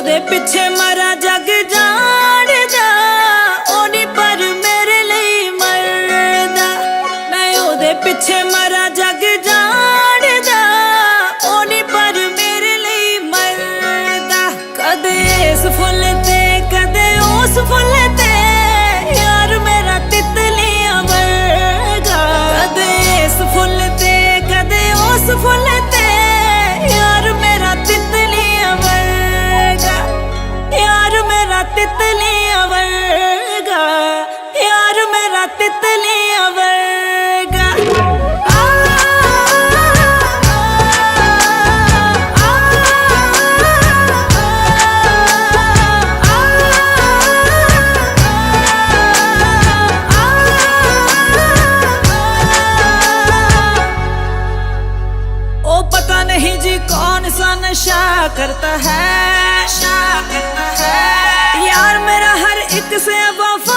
ਉਹਦੇ ਪਿੱਛੇ ਮਰਾ ਜਗ ਜਾਣਦਾ, ਉਹ ਨਹੀਂ ਪਰ ਮੇਰੇ ਲਈ ਮਰਦਾ। ਮੈਂ ਉਹਦੇ ਪਿੱਛੇ ਮਰਾ ਜਗ ਜਾਣਦਾ, ਉਹ ਨਹੀਂ ਪਰ ਮੇਰੇ ਲਈ ਮਰਦਾ। ਕਦੇ ਇਸ ਫੁੱਲ ਤੇ ਕਦੇ ਉਸ ਫੁੱਲ ਤੇ, ਯਾਰ ਮੇਰਾ ਤਿਤਲੀਆਂ ਵਰਗਾ। ਕਦੇ ਇਸ ਫੁੱਲ ਤੇ ਕਦੇ ਉਸ ਫੁੱਲ ਤੇ, ਯਾਰ ਮੇਰਾ ਤਿਤਲੀਆਂ ਵਰਗਾ। ਯਾਰ ਮੇਰਾ ਤਿਤਲੀਆਂ ਵਰਗਾ, ਯਾਰ ਮੇਰਾ ਤਿਤਲੀਆਂ ਵਰਗਾ। ओ पता नहीं जी कौन सा नशा करता है, यार मेरा हर एक से वफा